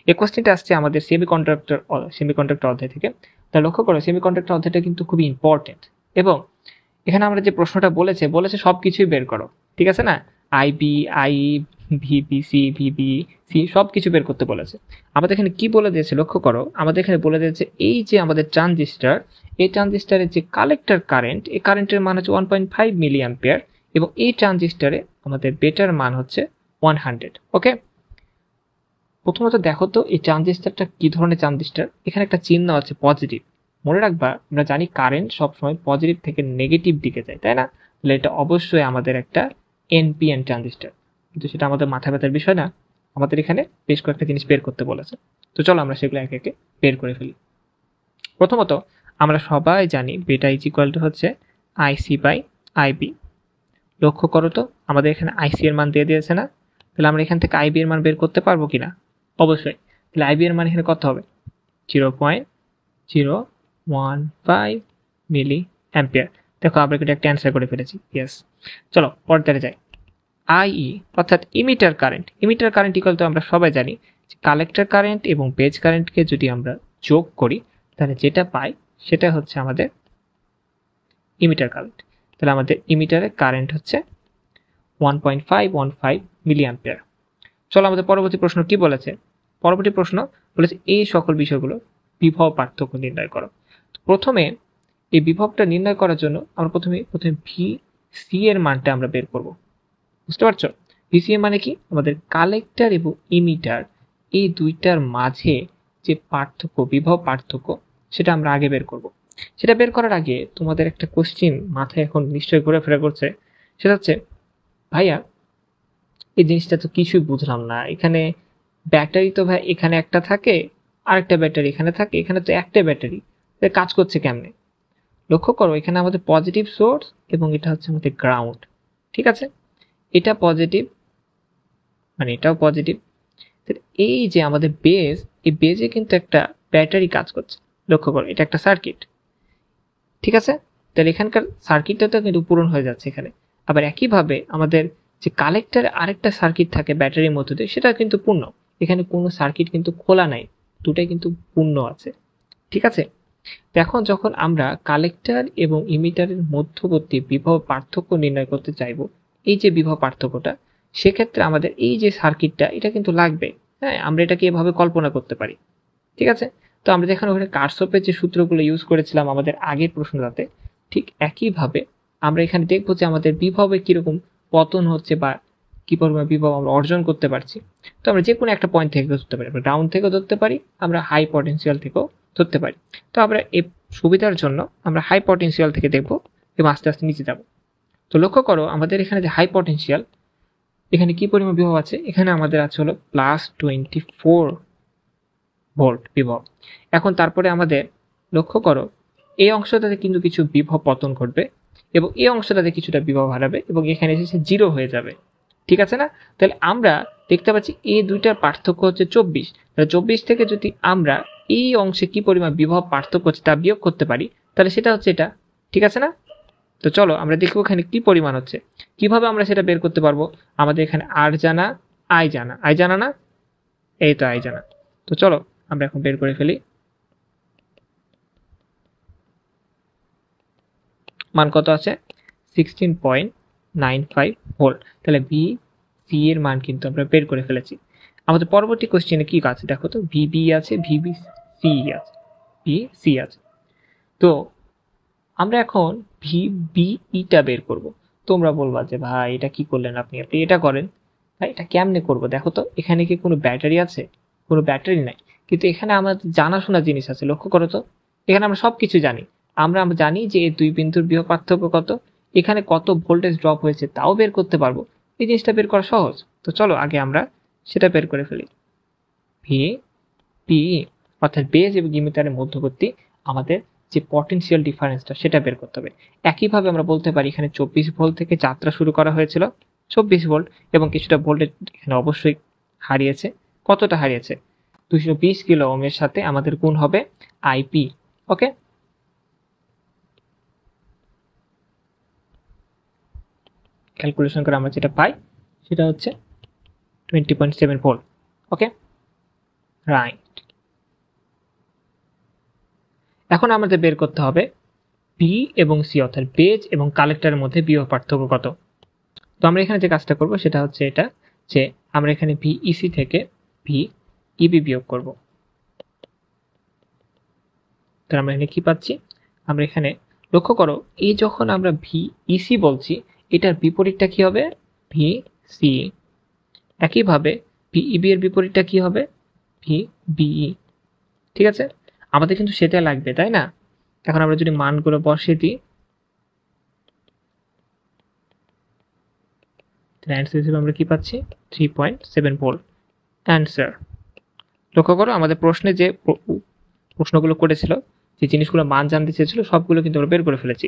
এই কোশ্চেনটা আসছে আমাদের সেমিকন্ডাক্টর অধ্যায় থেকে। তা লক্ষ্য করো সেমিকন্ডাক্টর অধ্যায়টা কিন্তু খুবই ইম্পর্টেন্ট, এবং এখানে আমরা যে প্রশ্নটা বলেছে সব কিছুই বের করো, ঠিক আছে না? আইবি, আই, ভিবিসি, ভিবিসি সব কিছু বের করতে বলেছে। আমাদের এখানে কি বলে দিয়েছে লক্ষ্য করো, আমাদের এখানে বলে দিয়েছে এই যে আমাদের ট্রানজিস্টার, এই ট্রানজিস্টারের যে কালেক্টর কারেন্ট, এই কারেন্টের মান হচ্ছে 1.5 মিলি অ্যাম্পিয়ার, এবং এই ট্রানজিস্টারে আমাদের বেটার মান হচ্ছে 100। ওকে, প্রথমত দেখো তো এই ট্রানজিস্টারটা কি ধরনের ট্রানজিস্টার। এখানে একটা চিহ্ন আছে পজিটিভ, মনে রাখবা আমরা জানি কারেন্ট সবসময় পজিটিভ থেকে নেগেটিভ দিকে যায়, তাই না? তাহলে এটা অবশ্যই আমাদের একটা এনপিএন ট্রানজিস্টার, কিন্তু সেটা আমাদের মাথা ব্যথার বিষয় না। আমাদের এখানে বেশ কয়েকটা জিনিস বের করতে বলেছে, তো চলো আমরা সেগুলো একে একে বের করে ফেলি। প্রথমত আমরা সবাই জানি বেটা ইজ ইকুয়াল টু হচ্ছে আইসি বাই আইবি। লক্ষ্য করো তো আমাদের এখানে আইসি এর মান দিয়ে দিয়েছে না, তাহলে আমরা এখান থেকে আইবি এর মান বের করতে পারবো কিনা? অবশ্যই। তাহলে আইবি এর মান এখানে কত হবে? 0.015 মিলি অ্যাম্পিয়ার। দেখো আমরা কিন্তু একটা অ্যান্সার করে ফেলেছি, ইয়েস। চলো পরেরটাতে যাই। আইই অর্থাৎ emitter current, emitter current equal তো আমরা সবাই জানি যে কালেক্টর কারেন্ট এবং বেজ কারেন্টকে যদি আমরা যোগ করি তাহলে যেটা পাই সেটা হচ্ছে আমাদের ইমিটার কারেন্ট। তাহলে আমাদের ইমিটারের কারেন্ট হচ্ছে 1.515 মিলি অ্যাম্পিয়ার। চলো আমাদের পরবর্তী প্রশ্ন কি বলেছে। পরবর্তী প্রশ্ন বলেছে এই সকল বিষয়গুলো বিভব পার্থক্য নির্ণয় করো। প্রথমে এই বিভবটা নির্ণয় করার জন্য আমরা প্রথমে ভি সি এর মানটা আমরা বের করব। বুঝতে পারছো? ভিসি এর মানে কি? আমাদের কালেক্টর এবং ইমিটার এই দুইটার মাঝে যে পার্থক্য, বিভব পার্থক্য, সেটা আমরা আগে বের করব। সেটা বের করার আগে তোমাদের একটা কোশ্চিন মাথায় এখন নিশ্চয়ই ঘোরাফেরা করছে, সেটা হচ্ছে ভাইয়া এই জিনিসটা তো কিছুই বুঝলাম না, এখানে ব্যাটারি তো ভাই এখানে একটা থাকে, আরেকটা ব্যাটারি এখানে থাকে, এখানে তো একটা ব্যাটারি, কাজ করছে কেমনে? লক্ষ্য করো এখানে আমাদের পজিটিভ সোর্স এবং এটা হচ্ছে আমাদের গ্রাউন্ড, ঠিক আছে? এটা পজিটিভ মানে এটাও পজিটিভ। এই যে আমাদের বেজ, এই বেজে কিন্তু একটা ব্যাটারি কাজ করছে। লক্ষ্য করো এটা একটা সার্কিট, ঠিক আছে? তাহলে এখানকার সার্কিটটা তো কিন্তু পূরণ হয়ে যাচ্ছে এখানে। আবার একইভাবে আমাদের যে কালেক্টরে আরেকটা সার্কিট থাকে ব্যাটারির মধ্যে দিয়ে, সেটা কিন্তু পূর্ণ। এখানে কোনো সার্কিট কিন্তু খোলা নাই, দুটাই কিন্তু পূর্ণ আছে, ঠিক আছে? তো এখন যখন আমরা কালেক্টর এবং ইমিটারের মধ্যবর্তী বিভব পার্থক্য নির্ণয় করতে চাইব, এই যে বিভব পার্থক্যটা, সেক্ষেত্রে আমাদের এই যে সার্কিটটা এটা কিন্তু লাগবে। হ্যাঁ, আমরা এটাকে এভাবে কল্পনা করতে পারি, ঠিক আছে? তো আমরা যেখানে ওখানে কারশফের যে সূত্রগুলো ইউজ করেছিলাম আমাদের আগের প্রশ্নটাতে, ঠিক একইভাবে আমরা এখানে দেখবো যে আমাদের বিভবে কিরকম পতন হচ্ছে বা কি পরিমাণ বিভব আমরা অর্জন করতে পারছি। তো আমরা যে কোনো একটা পয়েন্ট থেকে ধরতে পারি, আমরা গ্রাউন্ড থেকেও ধরতে পারি, আমরা হাই পটেনশিয়াল থেকেও ধরতে পারি। তো আমরা এই সুবিধার জন্য আমরা হাই পটেনশিয়াল থেকে দেখবো এবং আস্তে আস্তে নিচে যাব। তো লক্ষ্য করো আমাদের এখানে যে হাই পটেনশিয়াল, এখানে কি পরিমাণ বিভব আছে? এখানে আমাদের আছে হলো +24 ভোল্ট বিভব। এখন তারপরে আমাদের লক্ষ্য করো এই অংশটাতে কিন্তু কিছু বিভব পতন ঘটবে এবং এই অংশটাতে কিছুটা বিভব হারাবে এবং এখানে এসে 0 হয়ে যাবে, ঠিক আছে না? তাহলে আমরা দেখতে পাচ্ছি এই দুইটার পার্থক্য হচ্ছে 24। তাহলে 24 থেকে যদি আমরা এই অংশে কি পরিমাণ বিভব পার্থক্য হচ্ছে তা বিয়োগ করতে পারি, তাহলে সেটা হচ্ছে এটা, ঠিক আছে না? তো চলো আমরা দেখবো এখানে কি পরিমাণ হচ্ছে। কিভাবে আমরা সেটা বের করতে পারবো? আমাদের এখানে আর জানা, আই জানা, আই জানা না, এই তো আই জানা। তো চলো আমরা এখন বের করে ফেলি। মান কত আছে? 16.95 ভোল্ট। তাহলে ভি সি এর মান কিন্তু আমরা বের করে ফেলেছি। আমাদের পরবর্তী কোশ্চেনে কি আছে দেখো তো, ভিবি আছে, ভিবি সি আছে, ভি সি আছে। তো আমরা এখন ভিবিইটা বের করব। তোমরা বলবা যে ভাই এটা কি করলেন আপনি এটা করেন। ভাই এটা কেমনে করব? দেখো তো এখানে কি কোনো ব্যাটারি আছে? কোনো ব্যাটারি নাই, কিন্তু এখানে আমাদের জানাশোনা জিনিস আছে। লক্ষ্য করো তো এখানে আমরা সবকিছু জানি। আমরা জানি যে এই দুই বিন্দুর বিভব পার্থক্য কত, এখানে কত ভোল্টেজ ড্রপ হয়েছে তাও বের করতে পারবো। এই জিনিসটা বের করা সহজ। তো চলো আগে আমরা সেটা বের করে ফেলি। ভি পি অর্থাৎ বেজ এবং ইমিটারের মধ্যবর্তী আমাদের যে পটেনশিয়াল ডিফারেন্সটা সেটা বের করতে হবে। একইভাবে আমরা বলতে পারি এখানে 24 ভোল্ট থেকে যাত্রা শুরু করা হয়েছিল, 24 ভোল্ট, এবং কিছুটা ভোল্টেজ এখানে অবশ্যই হারিয়েছে। কতটা হারিয়েছে? 220 কিলো ওহমের সাথে আমাদের গুণ হবে আইপি। ওকে, ক্যালকুলেশন করে আমরা যেটা পাই সেটা হচ্ছে 20.7 ভোল্ট। ওকে, রাইট। এখন আমাদের বের করতে হবে বি এবং সি অর্থাৎ বেজ এবং কালেক্টরের মধ্যে বিভব পার্থক্য কত। তো আমরা এখানে যে কাজটা করব সেটা হচ্ছে এটা, যে আমরা এখানে ভিইসি থেকে ভিইবি বিয়োগ করব। তাহলে আমরা এখানে কি পাচ্ছি, আমরা এখানে লক্ষ্য করো এই যখন আমরা ভিইসি বলছি এটার বিপরীতটা কি হবে, ভিসি। একইভাবে ভিইবি এর বিপরীতটা কি হবে, ভিবিই। ঠিক আছে, আমাদের কিন্তু সেটা লাগবে, তাই না? এখন আমরা যদি মানগুলো বসিয়ে দিই, অ্যান্সার হিসেবে আমরা কি পাচ্ছি, 3.7 ভোল্ট অ্যান্সার। লক্ষ্য করো আমাদের প্রশ্নে যে প্রশ্নগুলো করেছিল, যে জিনিসগুলো মান জানতে চেয়েছিল, সবগুলো কিন্তু আমরা বের করে ফেলেছি।